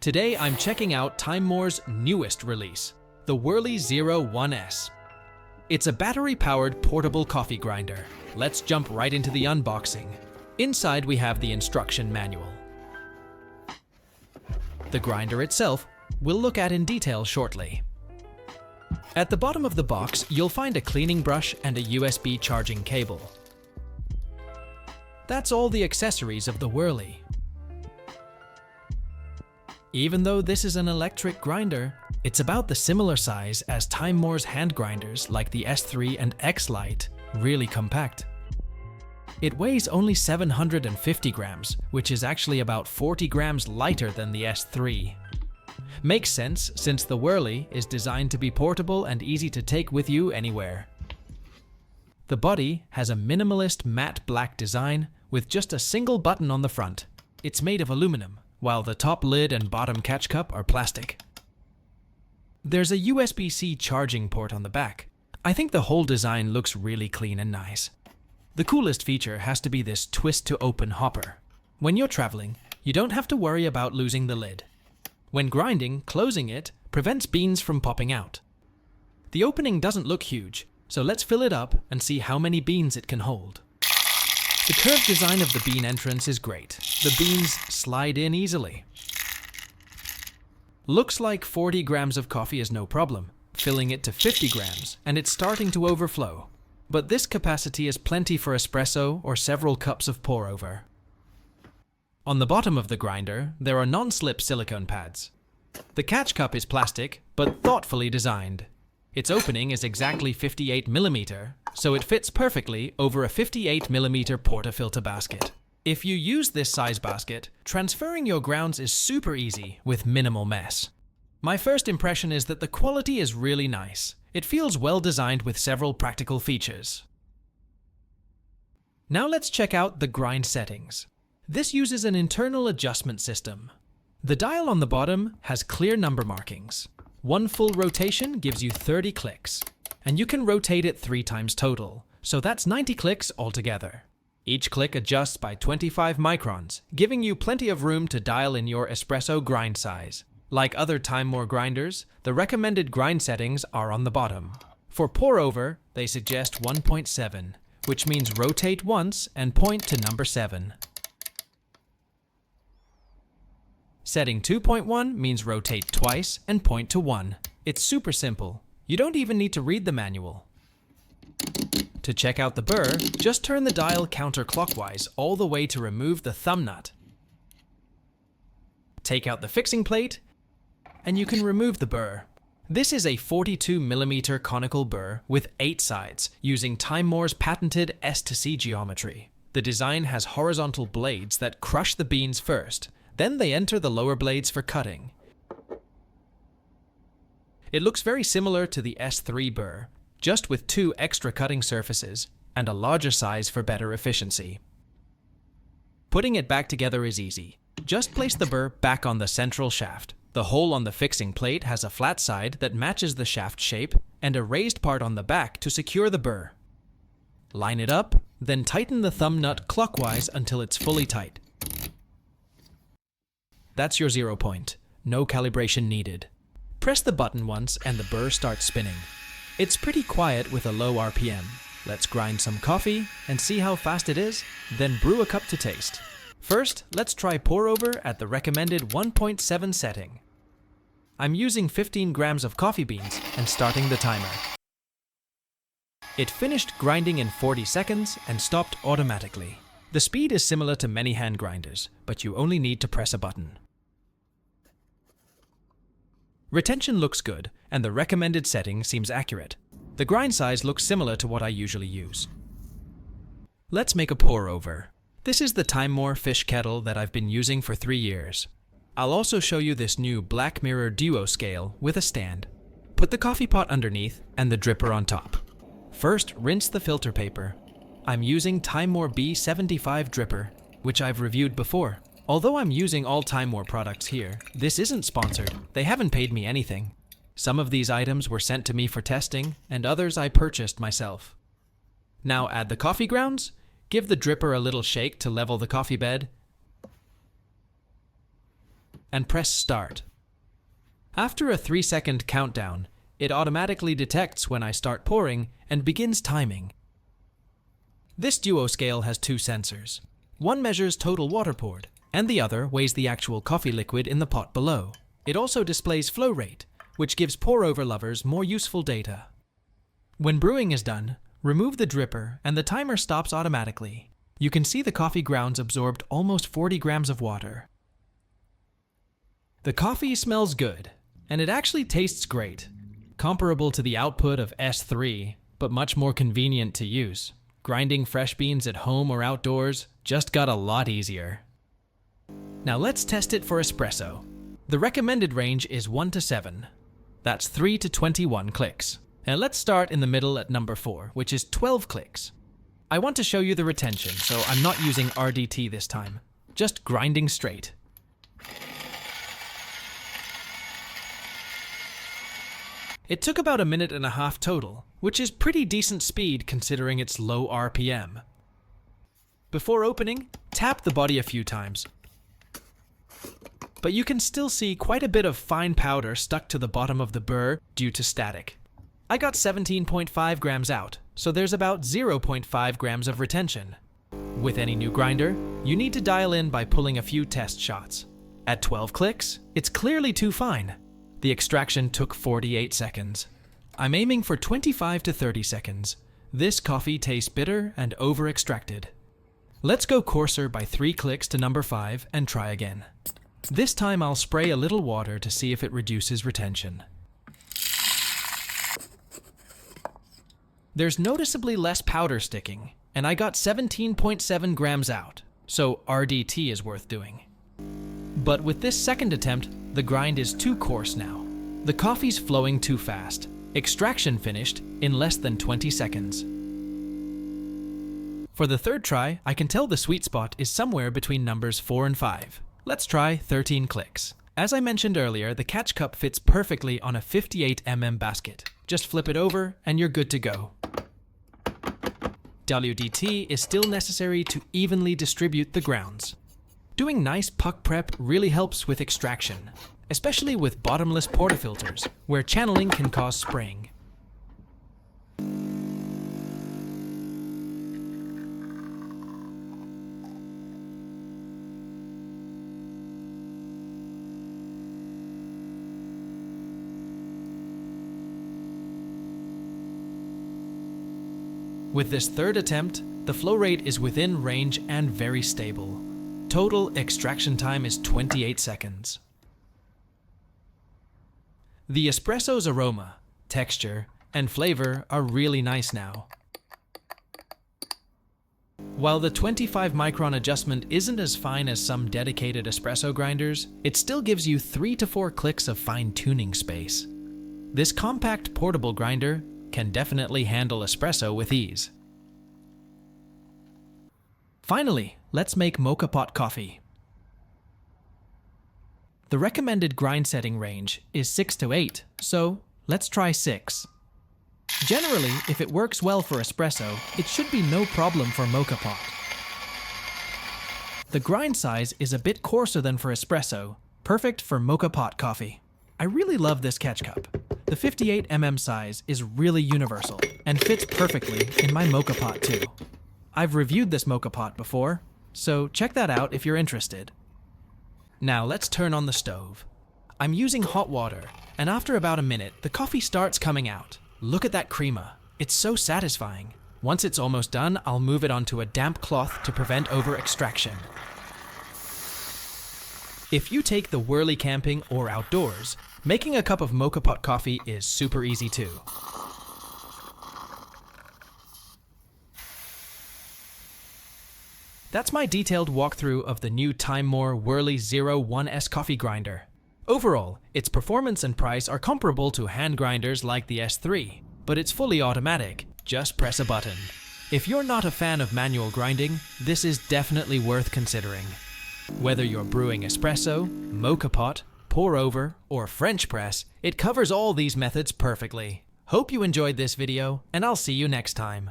Today I'm checking out Timemore's newest release, the Whirly 01s. It's a battery-powered portable coffee grinder. Let's jump right into the unboxing. Inside we have the instruction manual. The grinder itself we'll look at in detail shortly. At the bottom of the box, you'll find a cleaning brush and a USB charging cable. That's all the accessories of the Whirly. Even though this is an electric grinder, it's about the similar size as Timemore's hand grinders like the S3 and X Lite, really compact. It weighs only 750 grams, which is actually about 40 grams lighter than the S3. Makes sense since the Whirly is designed to be portable and easy to take with you anywhere. The body has a minimalist matte black design with just a single button on the front. It's made of aluminum, while the top lid and bottom catch cup are plastic. There's a USB-C charging port on the back. I think the whole design looks really clean and nice. The coolest feature has to be this twist-to-open hopper. When you're traveling, you don't have to worry about losing the lid. When grinding, closing it prevents beans from popping out. The opening doesn't look huge, so let's fill it up and see how many beans it can hold. The curved design of the bean entrance is great. The beans slide in easily. Looks like 40 grams of coffee is no problem, filling it to 50 grams, and it's starting to overflow. But this capacity is plenty for espresso or several cups of pour-over. On the bottom of the grinder, there are non-slip silicone pads. The catch cup is plastic, but thoughtfully designed. Its opening is exactly 58 mm, so it fits perfectly over a 58 mm portafilter basket. If you use this size basket, transferring your grounds is super easy with minimal mess. My first impression is that the quality is really nice. It feels well designed with several practical features. Now let's check out the grind settings. This uses an internal adjustment system. The dial on the bottom has clear number markings. One full rotation gives you 30 clicks, and you can rotate it 3 times total, so that's 90 clicks altogether. Each click adjusts by 25 microns, giving you plenty of room to dial in your espresso grind size. Like other Timemore grinders, the recommended grind settings are on the bottom. For pour-over, they suggest 1.7, which means rotate once and point to number 7. Setting 2.1 means rotate twice and point to 1. It's super simple. You don't even need to read the manual. To check out the burr, just turn the dial counterclockwise all the way to remove the thumb nut. Take out the fixing plate, and you can remove the burr. This is a 42 mm conical burr with 8 sides, using Timemore's patented S to C geometry. The design has horizontal blades that crush the beans first, then they enter the lower blades for cutting. It looks very similar to the S3 burr, just with 2 extra cutting surfaces and a larger size for better efficiency. Putting it back together is easy. Just place the burr back on the central shaft. The hole on the fixing plate has a flat side that matches the shaft shape and a raised part on the back to secure the burr. Line it up, then tighten the thumb nut clockwise until it's fully tight. That's your 0 point. No calibration needed. Press the button once and the burr starts spinning. It's pretty quiet with a low RPM. Let's grind some coffee and see how fast it is, then brew a cup to taste. First, let's try pour-over at the recommended 1.7 setting. I'm using 15 grams of coffee beans and starting the timer. It finished grinding in 40 seconds and stopped automatically. The speed is similar to many hand grinders, but you only need to press a button. Retention looks good, and the recommended setting seems accurate. The grind size looks similar to what I usually use. Let's make a pour-over. This is the Timemore fish kettle that I've been using for 3 years. I'll also show you this new Black Mirror Duo scale with a stand. Put the coffee pot underneath and the dripper on top. First, rinse the filter paper. I'm using Timemore B75 dripper, which I've reviewed before. Although I'm using all Timemore products here, this isn't sponsored. They haven't paid me anything. Some of these items were sent to me for testing, and others I purchased myself. Now add the coffee grounds. Give the dripper a little shake to level the coffee bed. and press Start. After a 3-second countdown, it automatically detects when I start pouring and begins timing. This duo scale has 2 sensors. One measures total water poured, and the other weighs the actual coffee liquid in the pot below. It also displays flow rate, which gives pour-over lovers more useful data. When brewing is done, remove the dripper and the timer stops automatically. You can see the coffee grounds absorbed almost 40 grams of water. The coffee smells good, and it actually tastes great. Comparable to the output of S3, but much more convenient to use. Grinding fresh beans at home or outdoors just got a lot easier. Now let's test it for espresso. The recommended range is 1 to 7. That's 3 to 21 clicks. And let's start in the middle at number 4, which is 12 clicks. I want to show you the retention, so I'm not using RDT this time. Just grinding straight. It took about 1.5 minutes total, which is pretty decent speed considering its low RPM. Before opening, tap the body a few times. But you can still see quite a bit of fine powder stuck to the bottom of the burr due to static. I got 17.5 grams out, so there's about 0.5 grams of retention. With any new grinder, you need to dial in by pulling a few test shots. At 12 clicks, it's clearly too fine. The extraction took 48 seconds. I'm aiming for 25 to 30 seconds. This coffee tastes bitter and over-extracted. Let's go coarser by 3 clicks to number 5 and try again. This time I'll spray a little water to see if it reduces retention. There's noticeably less powder sticking, and I got 17.7 grams out, so RDT is worth doing. But with this second attempt, the grind is too coarse now. The coffee's flowing too fast. Extraction finished in less than 20 seconds. For the third try, I can tell the sweet spot is somewhere between numbers 4 and 5. Let's try 13 clicks. As I mentioned earlier, the catch cup fits perfectly on a 58 mm basket. Just flip it over and you're good to go. WDT is still necessary to evenly distribute the grounds. Doing nice puck prep really helps with extraction, especially with bottomless portafilters, where channeling can cause spraying. With this third attempt, the flow rate is within range and very stable. Total extraction time is 28 seconds. The espresso's aroma, texture, and flavor are really nice now. While the 25 micron adjustment isn't as fine as some dedicated espresso grinders, it still gives you 3 to 4 clicks of fine-tuning space. This compact portable grinder can definitely handle espresso with ease. Finally, let's make Moka Pot coffee. The recommended grind setting range is 6 to 8, so let's try 6. Generally, if it works well for espresso, it should be no problem for Moka Pot. The grind size is a bit coarser than for espresso, perfect for Moka Pot coffee. I really love this catch cup. The 58 mm size is really universal and fits perfectly in my Moka Pot too. I've reviewed this Moka Pot before, so check that out if you're interested. Now let's turn on the stove. I'm using hot water, and after about a minute, the coffee starts coming out. Look at that crema. It's so satisfying. Once it's almost done, I'll move it onto a damp cloth to prevent over-extraction. If you take the Whirly camping or outdoors, making a cup of Moka Pot coffee is super easy too. That's my detailed walkthrough of the new Timemore Whirly 01s coffee grinder. Overall, its performance and price are comparable to hand grinders like the S3, but it's fully automatic. Just press a button. If you're not a fan of manual grinding, this is definitely worth considering. Whether you're brewing espresso, Moka Pot, pour over, or French press, it covers all these methods perfectly. Hope you enjoyed this video, and I'll see you next time.